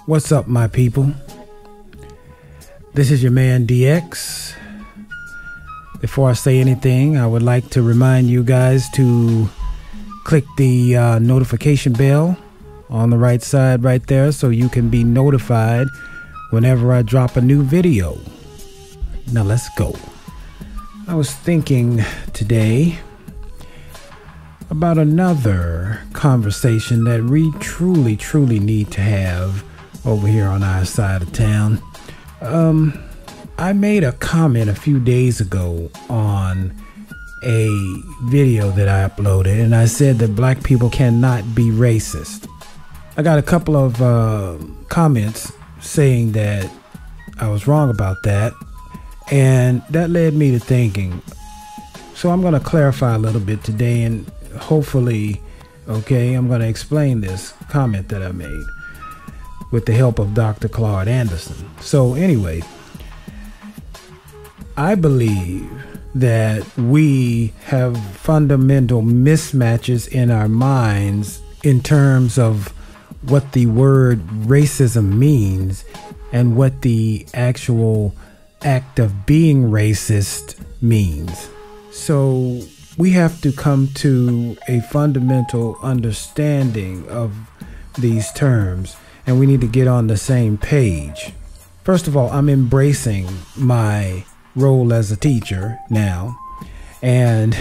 What's up, my people? This is your man DX. Before I say anything, I would like to remind you guys to click the notification bell on the right side right there so you can be notified whenever I drop a new video. Now let's go. I was thinking today about another conversation that we truly need to have over here on our side of town. I made a comment a few days ago on a video that I uploaded, and I said that black people cannot be racist. I got a couple of comments saying that I was wrong about that, and that led me to thinking. So I'm going to clarify a little bit today, and hopefully, I'm going to explain this comment that I made with the help of Dr. Claude Anderson. So anyway, I believe that we have fundamental mismatches in our minds in terms of what the word racism means and what the actual act of being racist means. So we have to come to a fundamental understanding of these terms, and we need to get on the same page. First of all, I'm embracing my role as a teacher now, and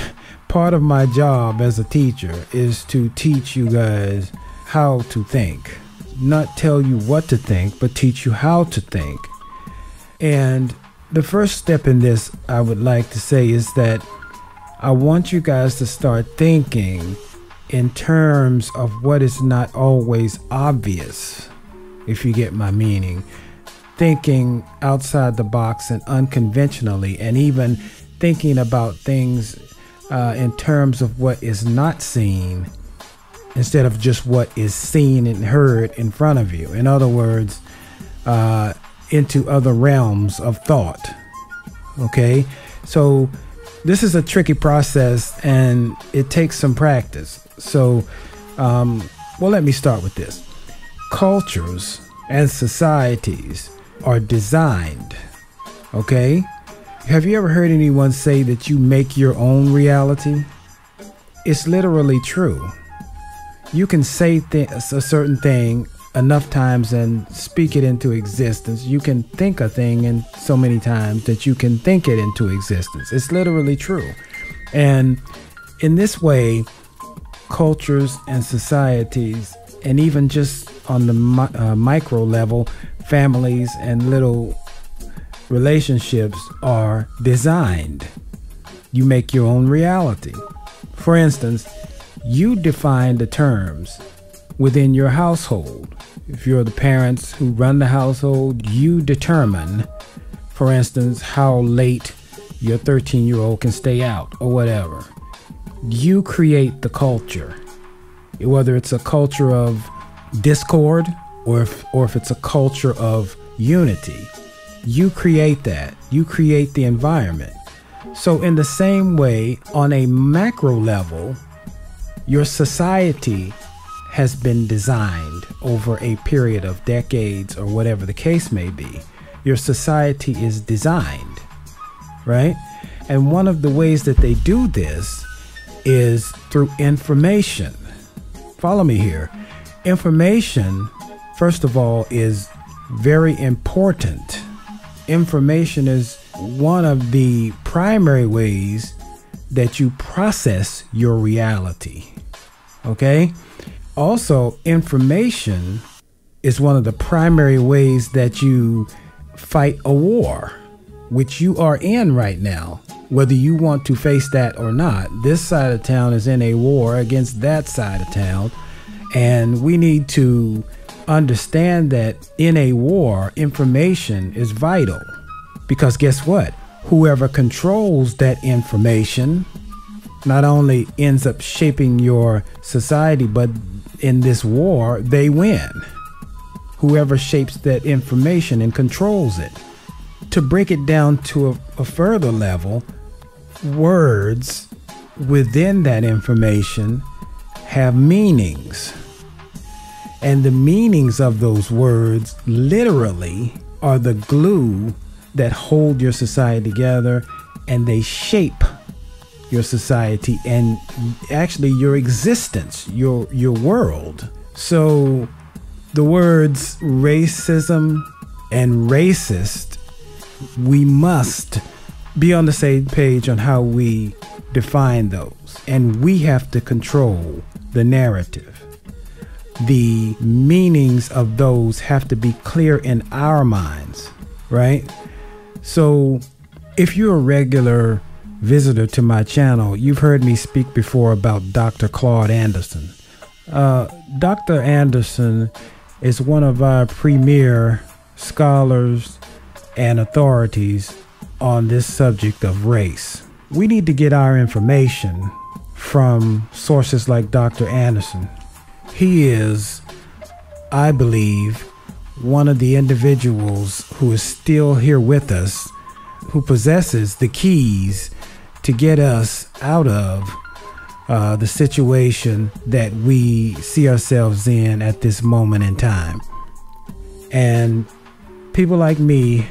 part of my job as a teacher is to teach you guys how to think. Not tell you what to think, but teach you how to think. And the first step in this, I would like to say, is that I want you guys to start thinking in terms of what is not always obvious, if you get my meaning. Thinking outside the box and unconventionally, and even thinking about things in terms of what is not seen instead of just what is seen and heard in front of you. In other words, into other realms of thought. Okay, so this is a tricky process and it takes some practice. So, let me start with this. Cultures and societies are designed, okay? Have you ever heard anyone say that you make your own reality? It's literally true. You can say a certain thing enough times and speak it into existence. You can think a thing in so many times that you can think it into existence. It's literally true. And in this way, cultures and societies, and even just on the micro level, families and little relationships are designed. You make your own reality. For instance, you define the terms within your household. If you're the parents who run the household, you determine, for instance, how late your 13-year-old can stay out or whatever. You create the culture, whether it's a culture of discord or if it's a culture of unity. You create that. You create the environment. So in the same way, on a macro level, your society has been designed over a period of decades or whatever the case may be. Your society is designed, right? And one of the ways that they do this is through information. Follow me here. Information, first of all, is very important. Information is one of the primary ways that you process your reality, okay? Also, information is one of the primary ways that you fight a war, which you are in right now. Whether you want to face that or not, this side of town is in a war against that side of town. And we need to understand that in a war, information is vital. Because guess what? Whoever controls that information not only ends up shaping your society, but in this war, they win. Whoever shapes that information and controls it. To break it down to a further level, words within that information have meanings. And the meanings of those words literally are the glue that hold your society together, and they shape your society and actually your existence, your world. So the words racism and racist, we must be on the same page on how we define those. And we have to control the narrative. The meanings of those have to be clear in our minds, right? So if you're a regular visitor to my channel, you've heard me speak before about Dr. Claude Anderson. Dr. Anderson is one of our premier scholars and authorities on this subject of race. We need to get our information from sources like Dr. Anderson. He is, I believe, one of the individuals who is still here with us, who possesses the keys to get us out of the situation that we see ourselves in at this moment in time. And people like me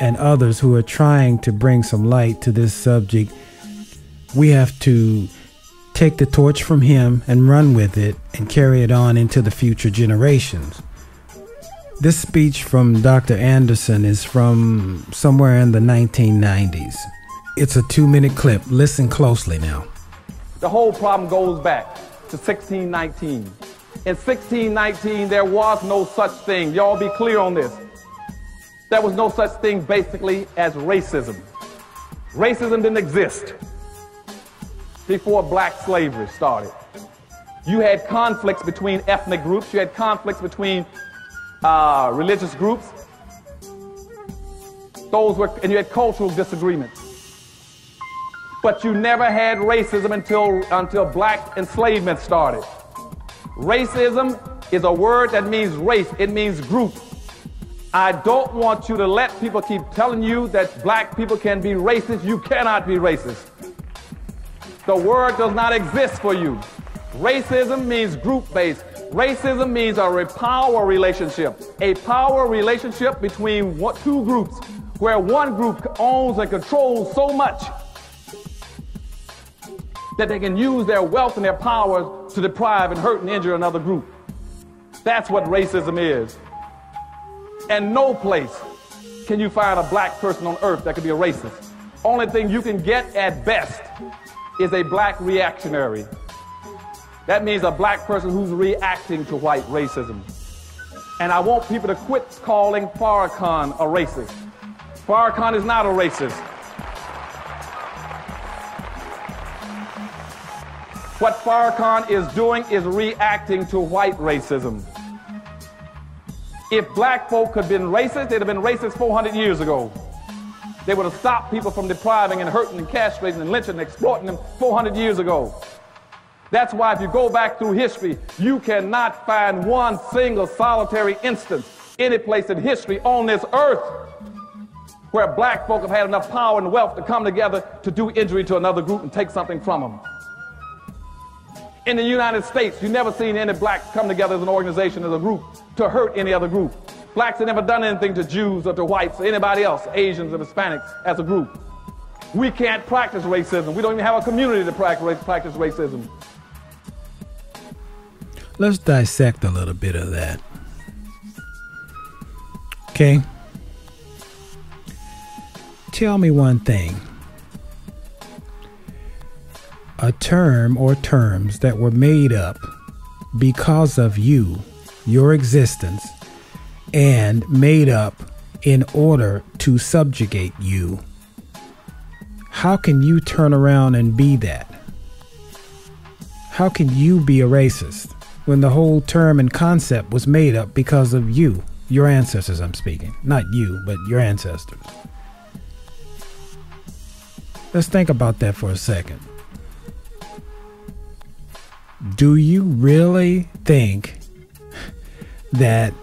and others who are trying to bring some light to this subject, we have to take the torch from him and run with it and carry it on into the future generations. This speech from Dr. Anderson is from somewhere in the 1990s. It's a 2-minute clip. Listen closely now. The whole problem goes back to 1619. In 1619, there was no such thing. Y'all be clear on this. There was no such thing basically as racism. Racism didn't exist before black slavery started. You had conflicts between ethnic groups. You had conflicts between religious groups. And you had cultural disagreements. But you never had racism until black enslavement started. Racism is a word that means race. It means group. I don't want you to let people keep telling you that black people can be racist. You cannot be racist. The word does not exist for you. Racism means group-based. Racism means a power relationship. A power relationship between two groups where one group owns and controls so much that they can use their wealth and their power to deprive and hurt and injure another group. That's what racism is. And no place can you find a black person on earth that could be a racist. Only thing you can get at best is a black reactionary. That means a black person who's reacting to white racism. And I want people to quit calling Farrakhan a racist. Farrakhan is not a racist. What Farrakhan is doing is reacting to white racism. If black folk had been racist, they'd have been racist 400 years ago. They would have stopped people from depriving and hurting and castrating and lynching and exploiting them 400 years ago. That's why if you go back through history, you cannot find one single solitary instance any place in history on this earth where black folk have had enough power and wealth to come together to do injury to another group and take something from them. In the United States, you've never seen any blacks come together as an organization, as a group, to hurt any other group. Blacks have never done anything to Jews or to whites or anybody else, Asians or Hispanics, as a group. We can't practice racism. We don't even have a community to practice racism. Let's dissect a little bit of that. Okay? Tell me one thing. A term or terms that were made up because of you, your existence, and made up in order to subjugate you. How can you turn around and be that? How can you be a racist when the whole term and concept was made up because of you, your ancestors I'm speaking, not you, but your ancestors? Let's think about that for a second. Do you really think that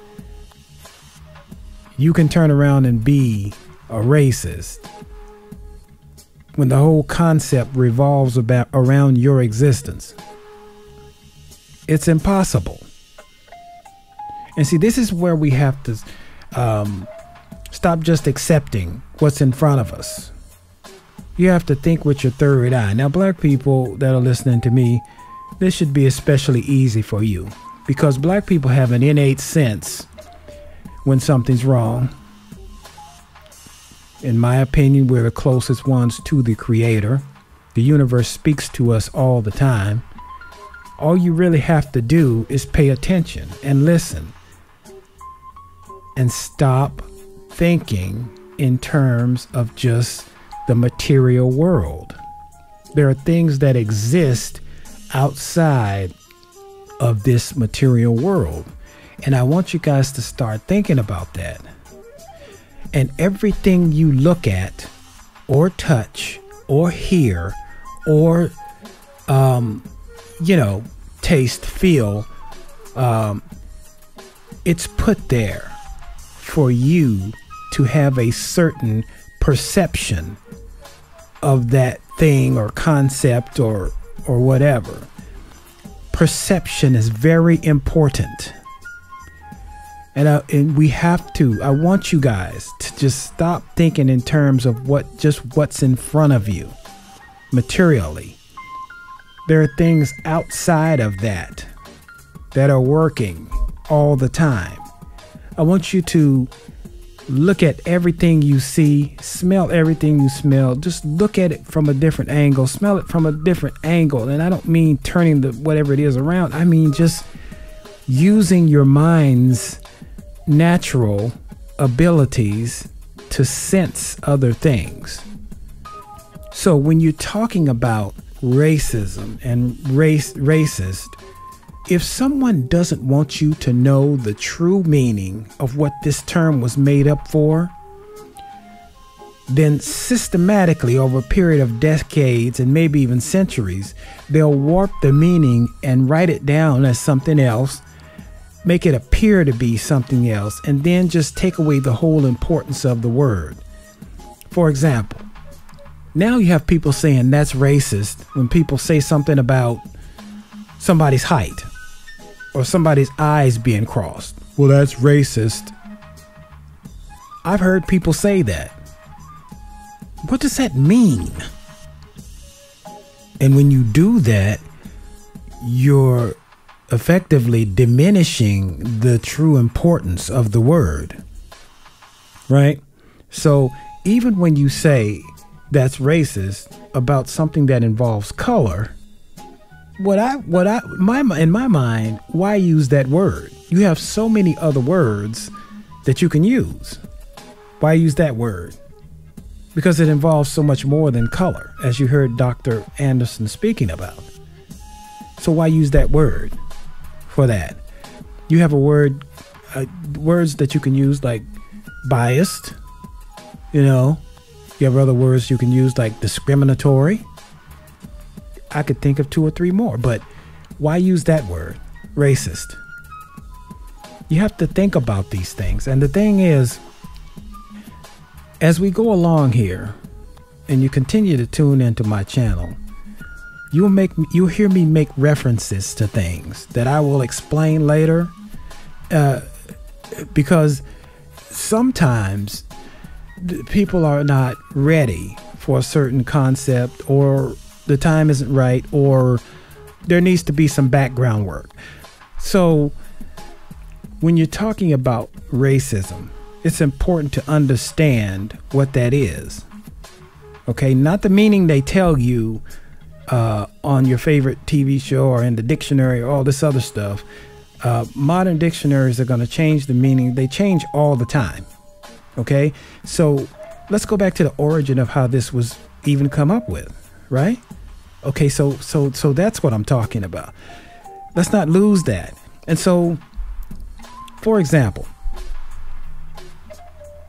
you can turn around and be a racist when the whole concept revolves around your existence? It's impossible. And see, this is where we have to stop just accepting what's in front of us. You have to think with your third eye. Now, black people that are listening to me, this should be especially easy for you, because black people have an innate sense when something's wrong. In my opinion, we're the closest ones to the Creator. The universe speaks to us all the time. All you really have to do is pay attention and listen, and stop thinking in terms of just the material world. There are things that exist outside of this material world, and I want you guys to start thinking about that. And everything you look at or touch or hear or taste, feel, it's put there for you to have a certain perception of that thing or concept or whatever. Perception is very important. And we have to, I want you guys to just stop thinking in terms of what's in front of you materially. There are things outside of that are working all the time. I want you to look at everything you see, smell everything you smell. Just look at it from a different angle, smell it from a different angle. And I don't mean turning the whatever it is around. I mean just using your mind's natural abilities to sense other things. So when you're talking about racism and racist, if someone doesn't want you to know the true meaning of what this term was made up for, then systematically over a period of decades and maybe even centuries, they'll warp the meaning and write it down as something else, make it appear to be something else, and then just take away the whole importance of the word. For example, now you have people saying that's racist when people say something about somebody's height or somebody's eyes being crossed. Well, that's racist. I've heard people say that. What does that mean? And when you do that, you're effectively diminishing the true importance of the word, right? So even when you say that's racist about something that involves color, in my mind, why use that word? You have so many other words that you can use. Why use that word? Because it involves so much more than color, as you heard Dr. Anderson speaking about. So why use that word for that? You have a word, words that you can use like biased, you have other words you can use like discriminatory. I could think of 2 or 3 more, but why use that word, racist? You have to think about these things. And the thing is, as we go along here and you continue to tune into my channel, you'll hear me make references to things that I will explain later, because sometimes people are not ready for a certain concept, or the time isn't right, or there needs to be some background work. So when you're talking about racism, it's important to understand what that is. Okay, not the meaning they tell you on your favorite TV show or in the dictionary or all this other stuff. Modern dictionaries are going to change the meaning. They change all the time. Okay, so let's go back to the origin of how this was even come up with, right? Okay, so that's what I'm talking about. Let's not lose that. And so, for example,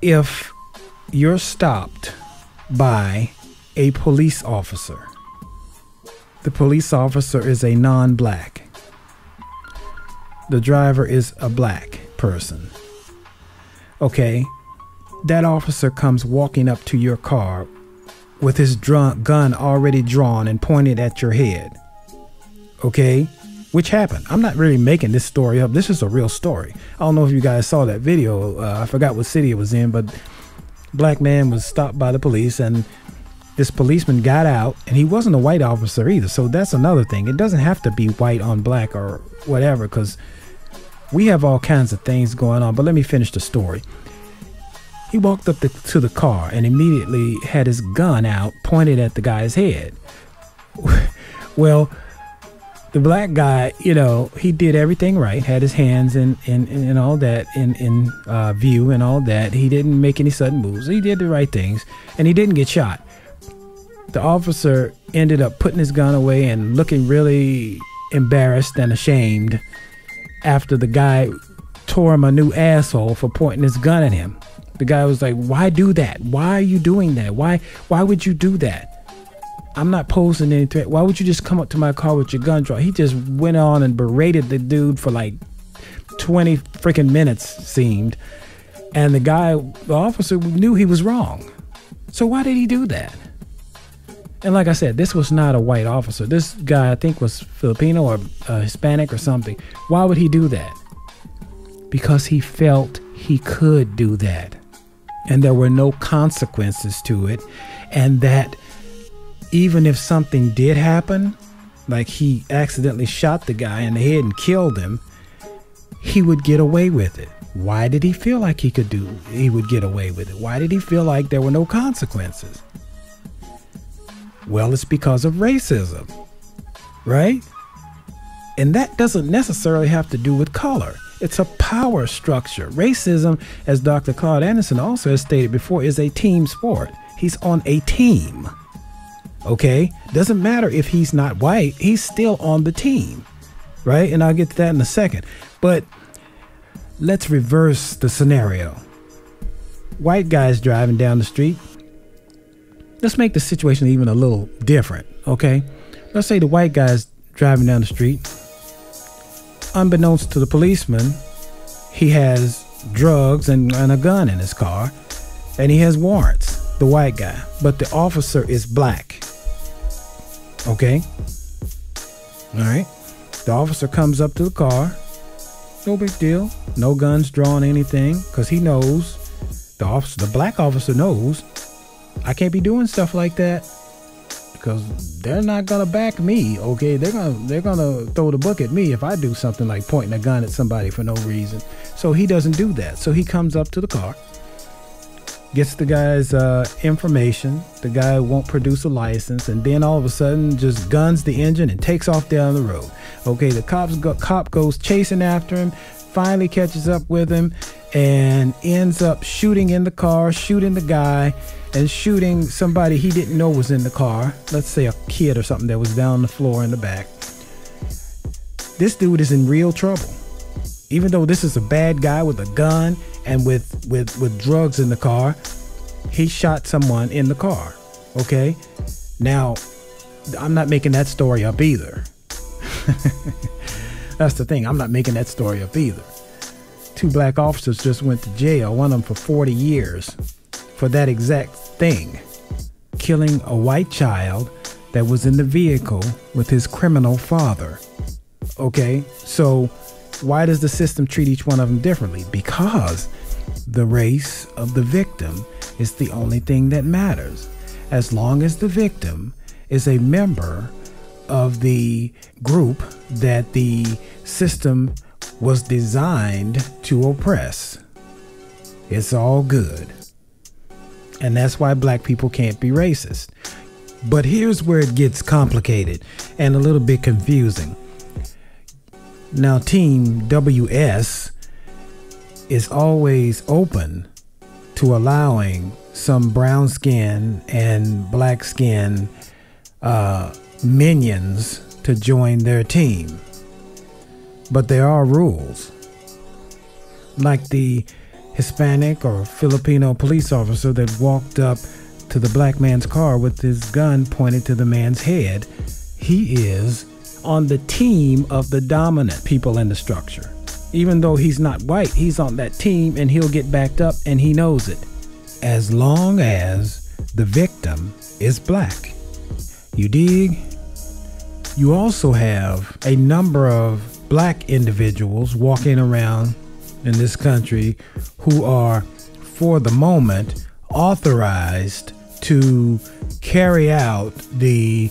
if you're stopped by a police officer, the police officer is a non-black, the driver is a black person, okay, that officer comes walking up to your car with his gun already drawn and pointed at your head, okay, which happened. I'm not really making this story up. This is a real story. I don't know if you guys saw that video. I forgot what city it was in, but black man was stopped by the police, and this policeman got out, and he wasn't a white officer either. So that's another thing. It doesn't have to be white on black or whatever, because we have all kinds of things going on. But let me finish the story. He walked up to the car and immediately had his gun out, pointed at the guy's head. Well, the black guy, you know, he did everything right, had his hands in all that in view and all that. He didn't make any sudden moves. He did the right things, and he didn't get shot. The officer ended up putting his gun away and looking really embarrassed and ashamed after the guy tore him a new asshole for pointing his gun at him. The guy was like, "Why do that? Why are you doing that? Why would you do that? I'm not posing any threat. Why would you just come up to my car with your gun drawn?" He just went on and berated the dude for like 20 freaking minutes, seemed. And the officer knew he was wrong. So why did he do that? And like I said, this was not a white officer. This guy, I think, was Filipino or Hispanic or something. Why would he do that? Because he felt he could do that. And there were no consequences to it. And that even if something did happen, like he accidentally shot the guy in the head and killed him, he would get away with it. Why did he feel like he would get away with it? Why did he feel like there were no consequences? Well, it's because of racism, right? And that doesn't necessarily have to do with color. It's a power structure. Racism, as Dr. Claude Anderson also has stated before, is a team sport. He's on a team. Okay? Doesn't matter if he's not white, he's still on the team, right? And I'll get to that in a second. But let's reverse the scenario. White guys driving down the street. Let's make the situation even a little different, okay? Let's say the white guy's driving down the street. Unbeknownst to the policeman, he has drugs and a gun in his car, and he has warrants, the white guy. But the officer is black. Okay? All right. The officer comes up to the car. No big deal. No guns drawn, anything, because he knows, the black officer knows, I can't be doing stuff like that because they're not gonna back me. Okay, they're gonna throw the book at me if I do something like pointing a gun at somebody for no reason. So he doesn't do that. So he comes up to the car, gets the guy's information. The guy won't produce a license, and then all of a sudden just guns the engine and takes off down the road. Okay, the cop goes chasing after him, finally catches up with him, and ends up shooting in the car, shooting the guy, and shooting somebody he didn't know was in the car. Let's say a kid or something that was down on the floor in the back. This dude is in real trouble. Even though this is a bad guy with a gun and with drugs in the car, he shot someone in the car. Okay? Now, I'm not making that story up either. That's the thing. I'm not making that story up either. 2 black officers just went to jail, one of them for 40 years, for that exact thing. Killing a white child that was in the vehicle with his criminal father. Okay? So why does the system treat each one of them differently? Because the race of the victim is the only thing that matters. As long as the victim is a member of the group that the system was designed to oppress, it's all good. And that's why black people can't be racist. But here's where it gets complicated and a little bit confusing. Now, Team WS is always open to allowing some brown skin and black skin minions to join their team. But there are rules. Like the Hispanic or Filipino police officer that walked up to the black man's car with his gun pointed to the man's head. He is on the team of the dominant people in the structure. Even though he's not white, he's on that team and he'll get backed up, and he knows it. As long as the victim is black. You dig? you also have a number of black individuals walking around in this country who are, for the moment, authorized to carry out the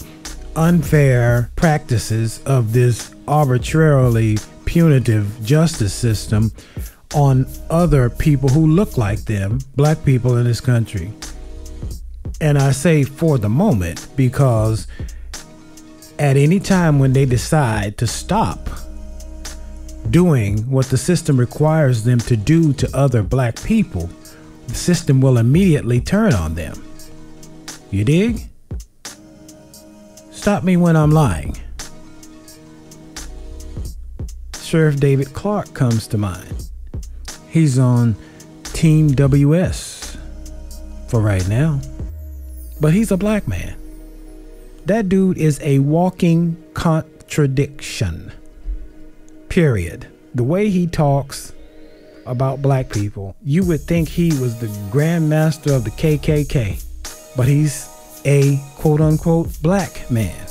unfair practices of this arbitrarily punitive justice system on other people who look like them, black people in this country. And I say for the moment because at any time when they decide to stop doing what the system requires them to do to other black people, the system will immediately turn on them. You dig? Stop me when I'm lying. Sheriff David Clarke comes to mind. He's on Team WS for right now, but he's a black man. That dude is a walking contradiction. Period. The way he talks about black people, you would think he was the Grand Master of the KKK, but he's a quote-unquote black man.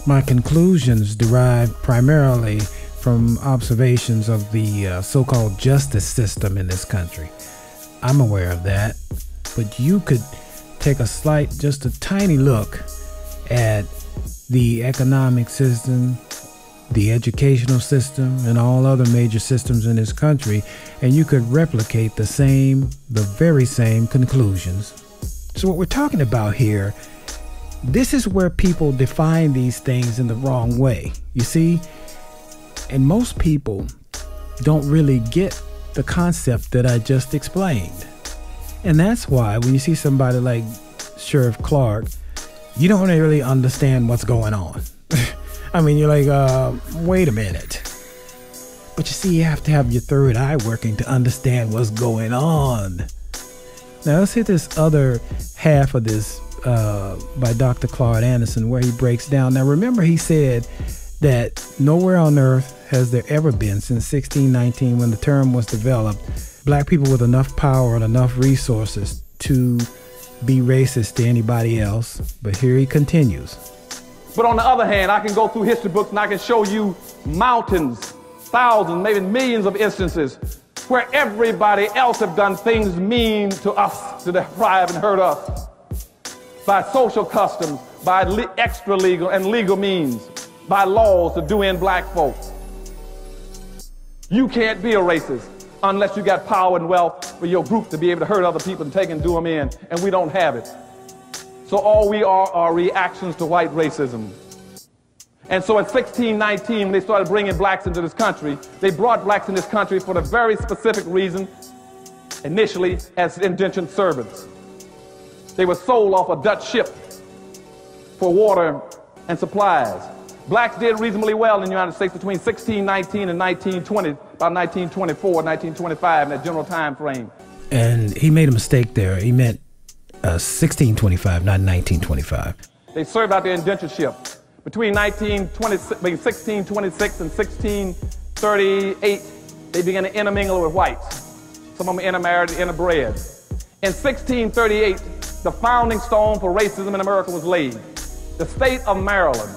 My conclusions derive primarily from observations of the so-called justice system in this country. I'm aware of that, but you could take a slight, just a tiny look at the economic system, the educational system, and all other major systems in this country, and you could replicate the very same conclusions. So what we're talking about here, this is where people define these things in the wrong way, you see? And most people don't really get the concept that I just explained. And that's why when you see somebody like Sheriff Clarke, you don't really understand what's going on. I mean, you're like, wait a minute. But you see, you have to have your third eye working to understand what's going on. Now let's hit this other half of this by Dr. Claude Anderson, where he breaks down. Now remember, he said that nowhere on earth has there ever been since 1619, when the term was developed, black people with enough power and enough resources to be racist to anybody else. But here he continues. But on the other hand, I can go through history books and I can show you mountains, thousands, maybe millions of instances where everybody else have done things mean to us, to deprive and hurt us by social customs, by extra legal and legal means, by laws to do in black folks. You can't be a racist unless you got power and wealth for your group to be able to hurt other people and take and do them in, and we don't have it. So all we are reactions to white racism. And so in 1619, when they started bringing blacks into this country, they brought blacks in this country for the very specific reason, initially as indentured servants. They were sold off a Dutch ship for water and supplies. Blacks did reasonably well in the United States between 1619 and 1920, about 1924, 1925, in that general time frame. And he made a mistake there. He meant 1625, not 1925. They served out their indentureship. Between 1626 and 1638, they began to intermingle with whites. Some of them intermarried and interbred. In 1638, the founding stone for racism in America was laid. The state of Maryland.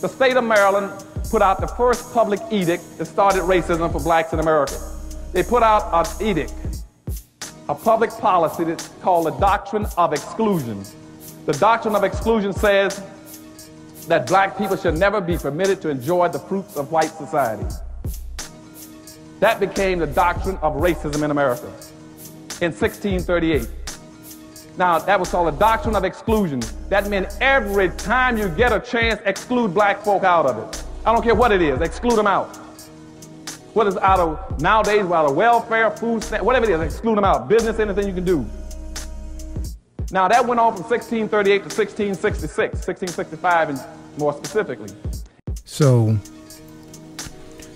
The state of Maryland put out the first public edict that started racism for blacks in America. They put out an edict, a public policy that's called the Doctrine of Exclusion. The Doctrine of Exclusion says that black people should never be permitted to enjoy the fruits of white society. That became the doctrine of racism in America in 1638. Now, that was called the Doctrine of Exclusion. That meant every time you get a chance, exclude black folk out of it. I don't care what it is, exclude them out. What is out of, nowadays, out of welfare, food stamp, whatever it is, exclude them out. Business, anything you can do. Now, that went on from 1638 to 1666, 1665 and more specifically. So,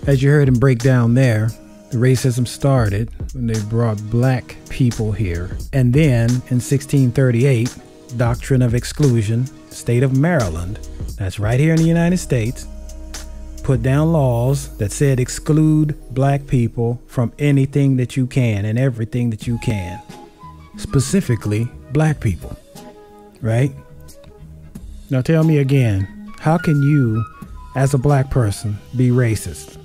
as you heard him break down there, the racism started when they brought black people here. And then in 1638, Doctrine of Exclusion, state of Maryland, that's right here in the United States, put down laws that said exclude black people from anything that you can and everything that you can. Specifically, black people, right? Now tell me again, How can you, as a black person, be racist?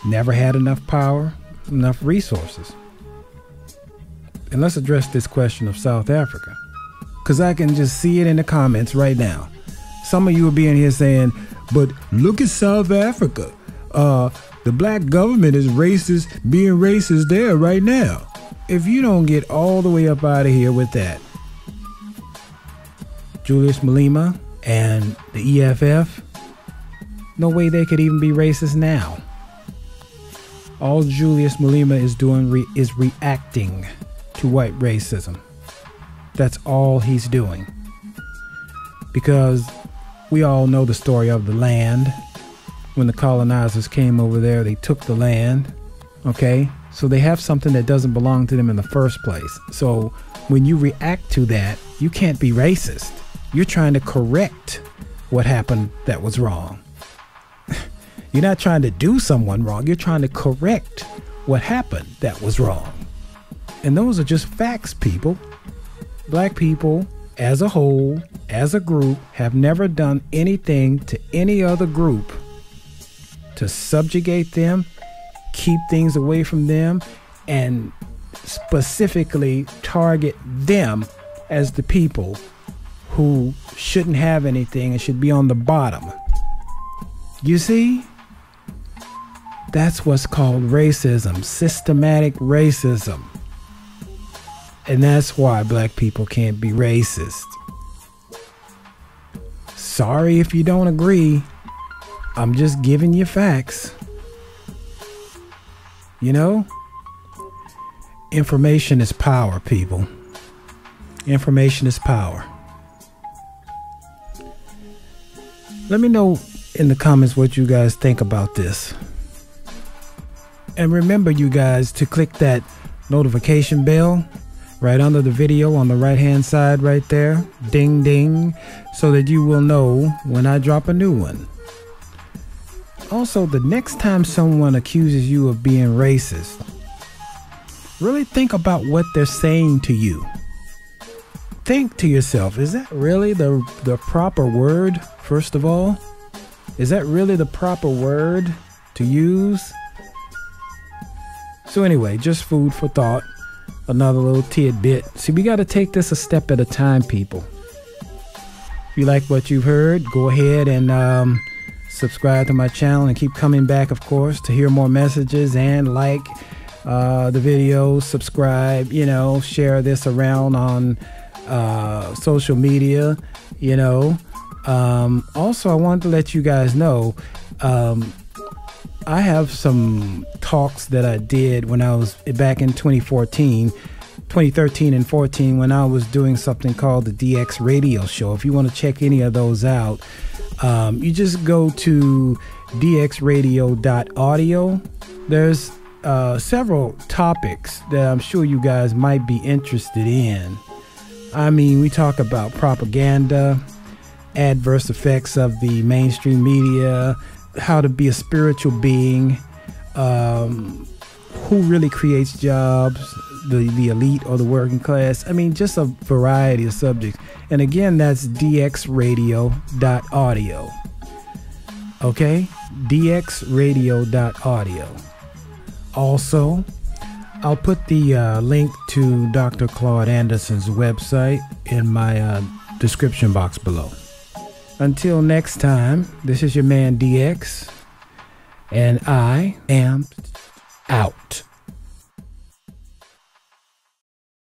Never had enough power, enough resources. And let's address this question of South Africa, because I can just see it in the comments right now. Some of you will be in here saying, but look at South Africa. The black government is racist, being racist there right now. If you don't get all the way up out of here with that, Julius Malema and the EFF, no way they could even be racist now. All Julius Malema is doing is reacting to white racism. That's all he's doing. Because we all know the story of the land. When the colonizers came over there, they took the land. Okay? So they have something that doesn't belong to them in the first place. So when you react to that, you can't be racist. You're trying to correct what happened that was wrong. You're not trying to do someone wrong. You're trying to correct what happened that was wrong. And those are just facts, people. Black people, as a whole, as a group, have never done anything to any other group to subjugate them, keep things away from them, and specifically target them as the people who shouldn't have anything and should be on the bottom. You see? That's what's called racism, systematic racism. And that's why black people can't be racist. Sorry if you don't agree. I'm just giving you facts. You know? Information is power, people. Information is power. Let me know in the comments what you guys think about this. And remember, you guys, to click that notification bell right under the video on the right hand side right there. Ding ding. So that you will know when I drop a new one. Also, the next time someone accuses you of being racist, really think about what they're saying to you. Think to yourself, is that really the proper word, first of all? Is that really the proper word to use? So anyway, just food for thought. Another little tidbit. See, we got to take this a step at a time, people. If you like what you've heard, go ahead and subscribe to my channel and keep coming back, of course, to hear more messages, and like the videos, subscribe, you know, share this around on social media, you know. Also, I wanted to let you guys know, I have some talks that I did when I was back in 2013 and 14, when I was doing something called the DX Radio Show. If you want to check any of those out, you just go to dxradio.audio. There's several topics that I'm sure you guys might be interested in. I mean, we talk about propaganda, adverse effects of the mainstream media, how to be a spiritual being, who really creates jobs, the elite or the working class. I mean, just a variety of subjects. And again, that's dxradio.audio. Okay? dxradio.audio. Also, I'll put the link to Dr. Claude Anderson's website in my description box below. Until next time, this is your man DX, and I am out.